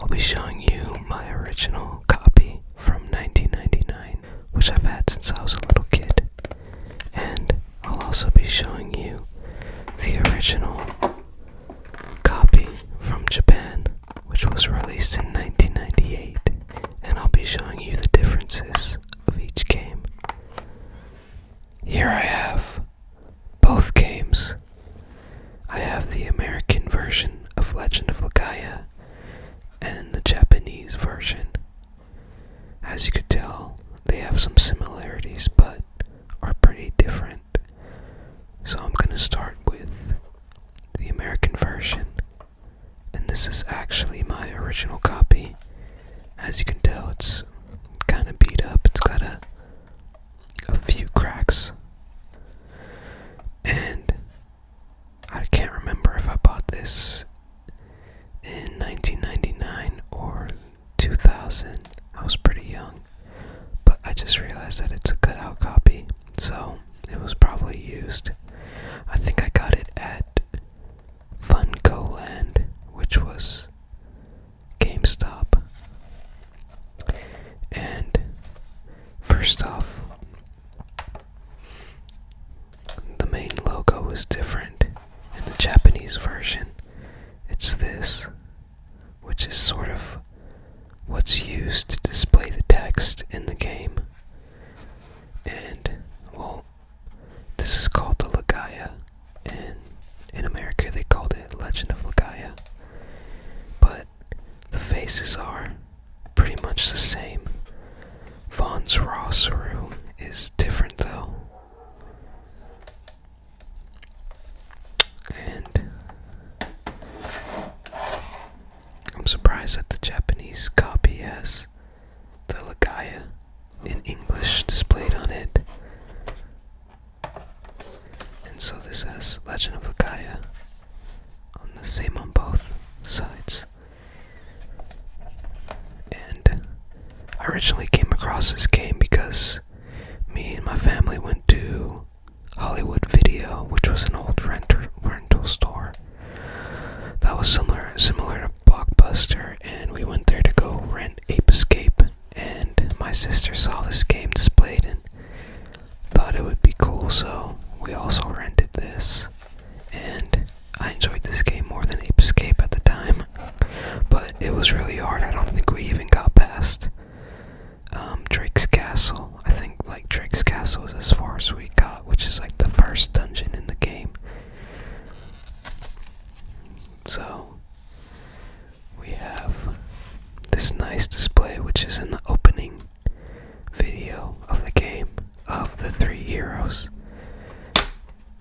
I'll be showing you my original copy from 1999, which I've had since I was a little kid. And I'll also be showing you the original copy from Japan, which was released in 1998. And I'll be showing you the differences of each game. Here I have both games. I have the American version of Legend of Legaia and the Japanese version. As you could tell, they have some similarities but are pretty different. So I'm going to start with the American version, and this is actually my original copy. As you can tell, it's kind of beat up. It's got a few cracks, and I can't remember if I bought this in 1999 or 2000. I was pretty young, but I just realized that it's a cutout copy, so it was probably used. I think I got it at Funko Land, which was GameStop. And first off, the main logo is different. In the Japanese version, it's this, which is sort of what's used to display the text in the game. And, well, this is called the Legaia, and in America they called it Legend of Legaia. But the faces are pretty much the same. Vaughn's Raw Saru is different though. And I'm surprised that the Japanese copy has the Legaia in English displayed on it. And so this has Legend of Legaia on the same on both sides. And I originally came across this game because me and my family went to Hollywood Video, which was an old rental store that was similar to Blockbuster, and we went there to go rent Ape Escape, and my sister saw this game displayed and thought it would be cool, so we also rented this, and I enjoyed this game more than Ape Escape at the time, but it was really hard. I don't think we even got past Drake's Castle. I think Drake's Castle is as far as we got, which is like the first dungeon in the game. So we have this nice display, which is in the opening video of the game, of the three heroes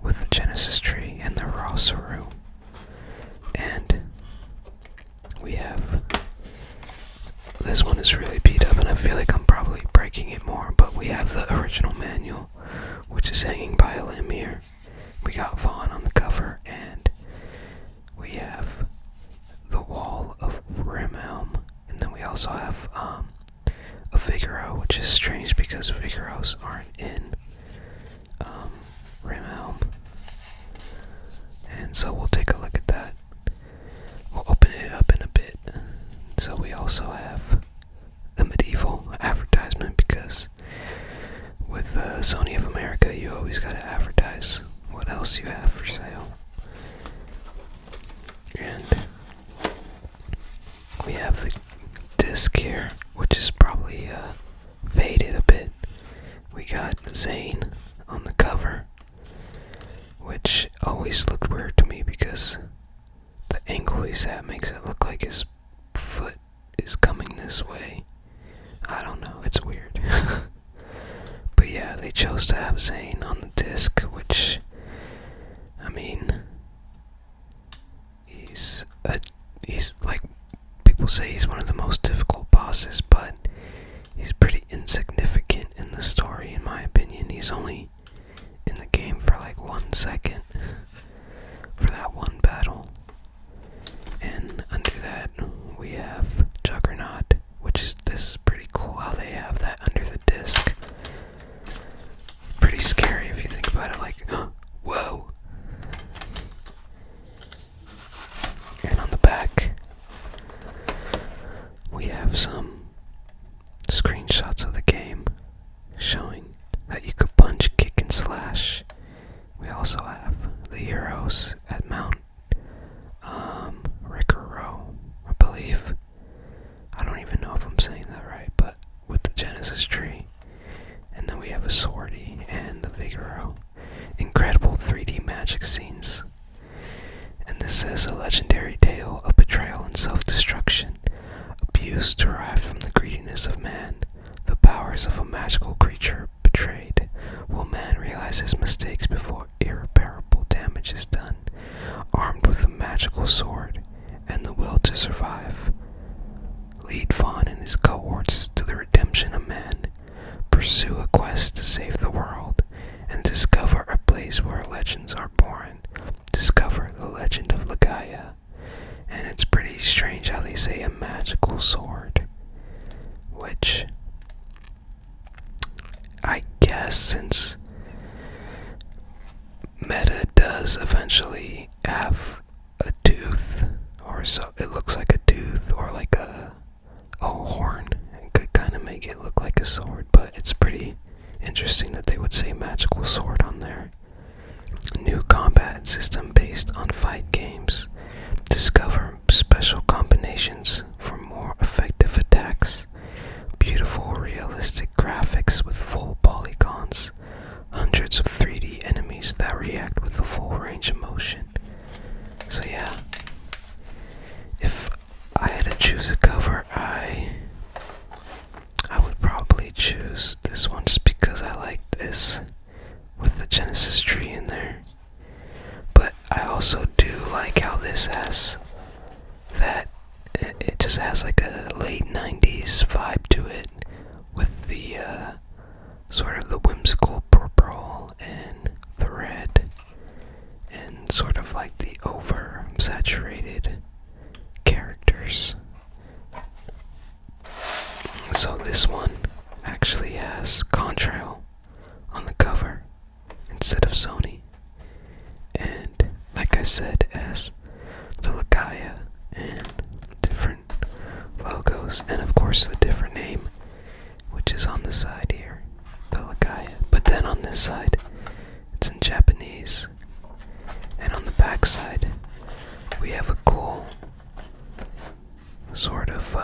with the Genesis tree and the Raw Saru. And we have, this one is really beat up and I feel like I'm probably breaking it more, but we have the original manual, which is hanging by a limb here. We got Vaughn on the cover, and we have the Wall of Rimhelm, and then we also have a Figaro, which is strange because Figaros aren't in Rimhelm. And so we'll take a look at that. We'll open it up in a bit. So we also have the medieval advertisement, because with Sony of America you always gotta advertise what else you have for sale. And we have the disc here, which is probably faded a bit. We got Zane on the cover, which always looked weird to me because the angle he's at makes it look like his foot is coming this way. I don't know, it's weird. But yeah, they chose to have Zane on the disc, which, I mean, he's like, people say he's one of the most difficult bosses, but he's pretty insignificant in the story, in my opinion. He's only in the game for like 1 second for that one battle. And under that we have Juggernaut, which is, this is pretty cool how they have that under the disc. Pretty scary if you think about it, like, whoa. And on the back abuse derived from the greediness of man, the powers of a magical creature betrayed. Will man realize his mistakes before irreparable damage is done? Armed with a magical sword and the will to survive, lead Vaughn and his cohorts to the redemption of man, pursue a quest to save the world, and discover a place where legends are born. Discover the Legend of Legaia. And it's pretty strange how they say a magical sword, which I guess since Meta does eventually have a tooth, or so it looks like a tooth, or like a horn, it could kind of make it look like a sword, but it's pretty interesting that they would say magical sword on there. New combat system based on fight games. Discover special combinations for more effective attacks. Beautiful realistic graphics with full polygons. Hundreds of 3D enemies that react with the full range of motion. So yeah, if I had to choose a cover, I would probably choose this one just because I like this with the Genesis tree in there. But I also do like how this has that it just has like a late 90s vibe to it with the sort of the whimsical purple and the red and sort of like the over saturated characters. So this one actually has Contrail on the cover instead of Sony, and like I said, it has the Legaia and different logos, and of course the different name, which is on the side here, the Legaia. But then on this side, it's in Japanese, and on the back side, we have a cool sort of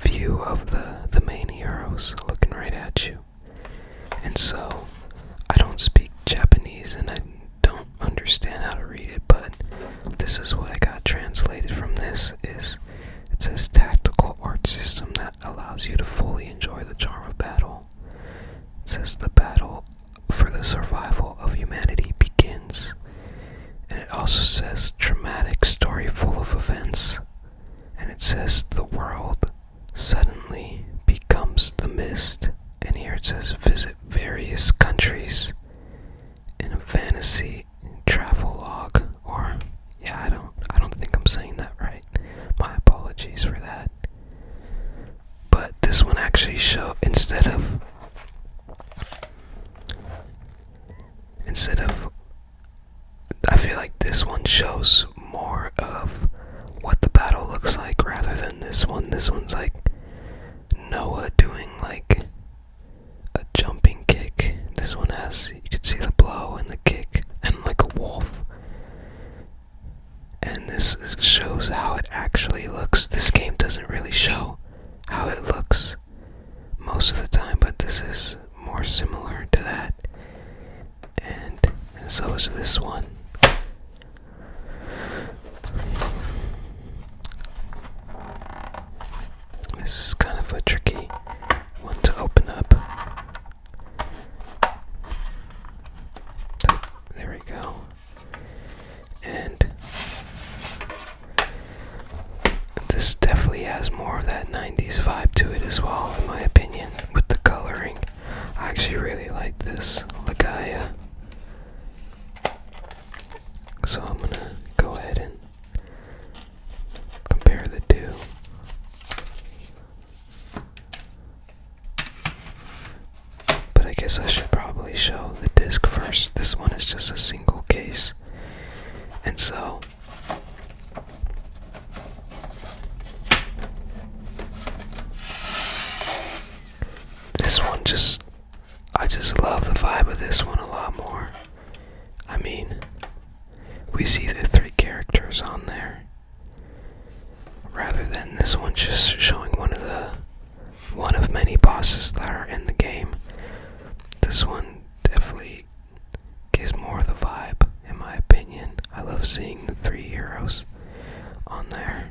view of the main heroes looking right at you. And so, I don't speak Japanese and I don't understand how to read it, but this is what I got translated from this. It says tactical art system that allows you to fully enjoy the charm of battle. It says the battle for the survival of humanity begins. And it also says dramatic story full of events. And it says the world suddenly becomes the mist. And here it says visit various countries in a fantasy travel log, or yeah, I don't think I'm saying that right. My apologies for that. But this one actually instead of I feel like this one shows more of what the battle looks like rather than this one. This one's like Noah doing like a jumping kick. This one has, you can see the blow and the kick and like a wolf. And this shows how it actually looks. This game doesn't really show how it looks most of the time, but this is more similar to that. And so is this one. This is kind of a tricky one to open up. So, there we go. And this definitely has more of that 90s vibe to it as well, in my opinion, with the coloring. I actually really like this Legaia. So I'm gonna go ahead and compare the two. But I guess I should probably show the disc first. This one is just a single case. And so this one I just love the vibe of this one a lot more. I mean, we see the 3 characters on there, rather than this one just showing one of many bosses that are in the game. This one definitely gives more of the vibe, in my opinion. I love seeing the 3 heroes on there.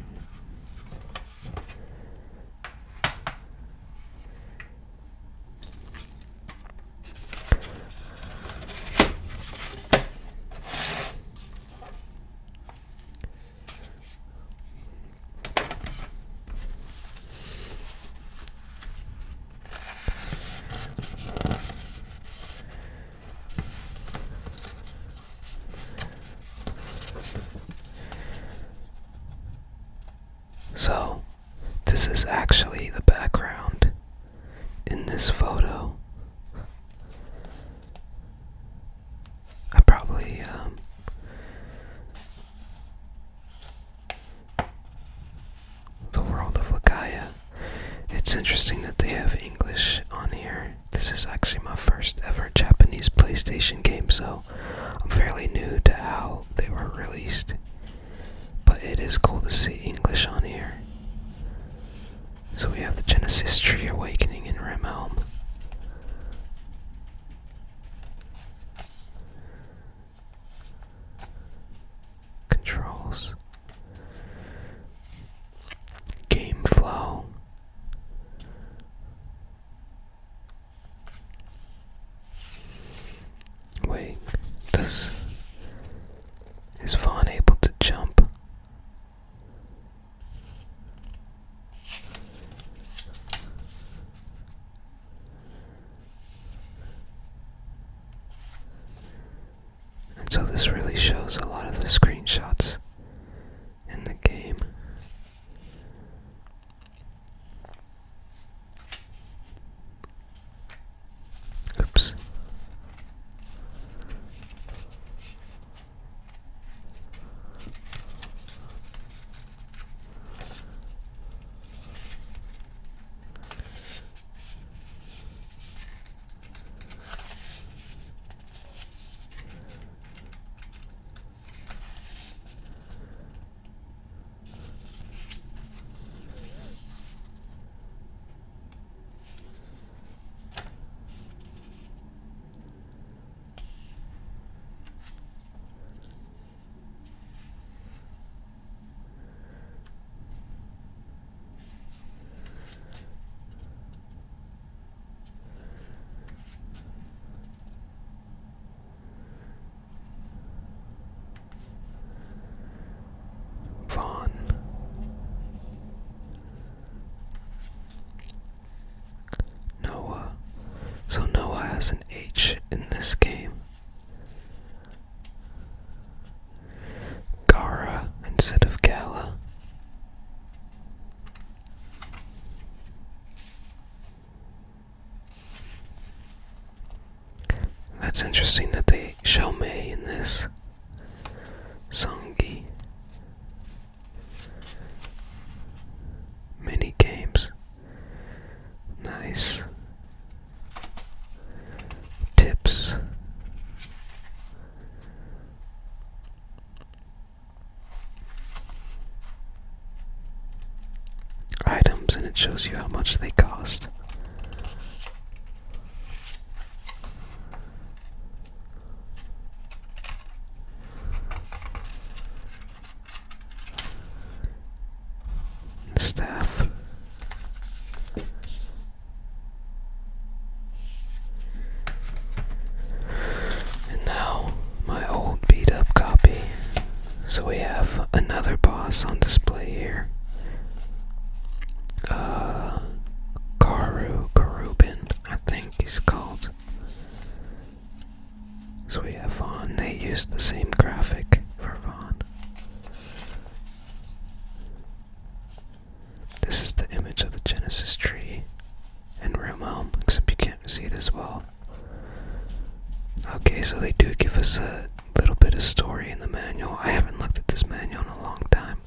So, this is actually the background in this photo. I probably, the world of Legaia. It's interesting that they have English on here. This is actually my first ever Japanese PlayStation game, so I'm fairly new to how they were released. But it is cool to see English on here. So we have the Genesis Tree Awakening in Realm. Controls. Game flow. Wait, is Vaughn able to jump? And so this really shows a lot of the screenshots in the game. Oops. Vaughn. Noah. So Noah has an H in this game. Gara instead of Gala. That's interesting that they show May in this. Songi. Mini games. Nice. Tips. Items, and it shows you how much they cost. Staff. And now my old beat up copy. So we have another boss on display here. Karubin, I think he's called. So we have Vaughn. They used the same graphic for Vaughn. This is the image of the Genesis tree and Realm, except you can't see it as well. Okay, so they do give us a little bit of story in the manual. I haven't looked at this manual in a long time.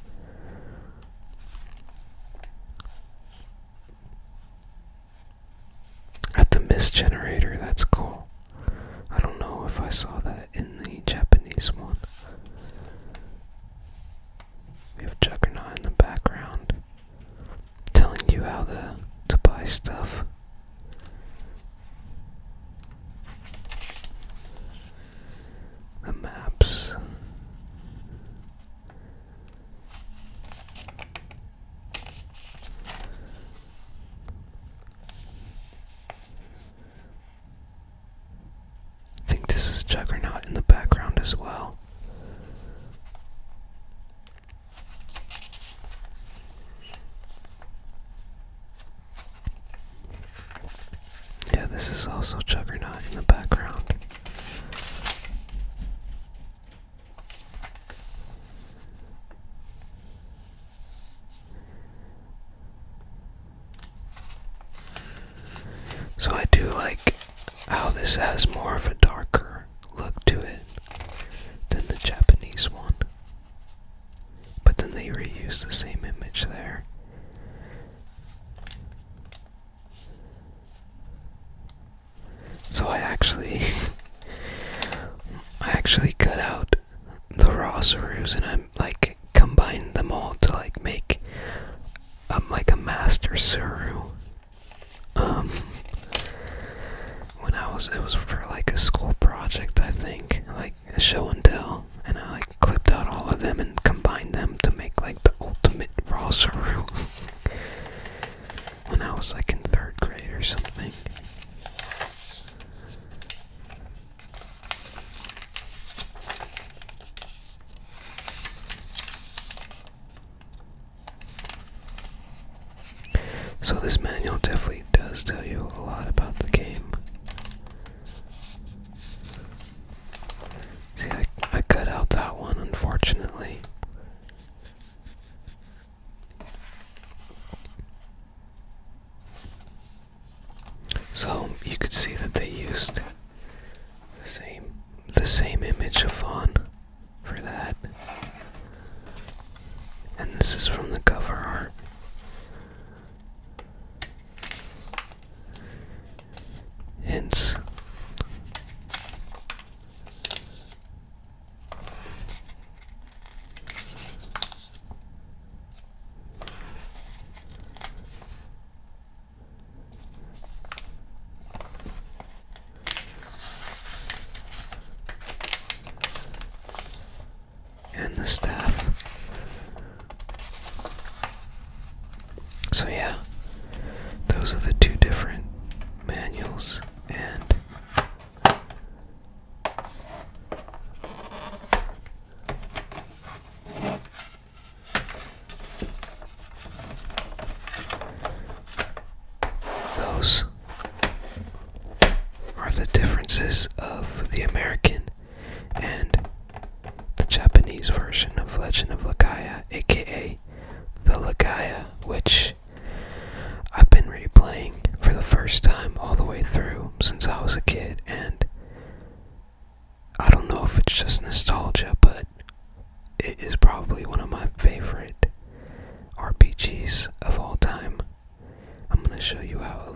At the mist generator, that's cool. I don't know if I saw that in the Japanese one. We have Juggernaut in the background, telling you how to buy stuff. The maps. I think this is Juggernaut in the background as well. Yeah, this is also Juggernaut in the background. do like how this has more of a darker look to it than the Japanese one. But then they reuse the same image there. So I actually cut out the raw Sarus and I'm like combined them all to like make like a master Saru. When it was for like a school project, I think, like a show and tell, and I like clipped out all of them and combined them to make like the ultimate raw Saru. When I was like in 3rd grade or something. So this manual definitely does tell you a lot about the game. See, I cut out that one, unfortunately. So you could see that they used the same image of Fawn for that. And this is from the cover art. Hints. And the staff. So yeah, those are the two different manuals, and those are the differences of the American and the Japanese version of Legend of Legaia, aka the Legaia, which I've been replaying for the first time all the way through since I was a kid, and I don't know if it's just nostalgia, but it is probably one of my favorite RPGs of all time. I'm going to show you how it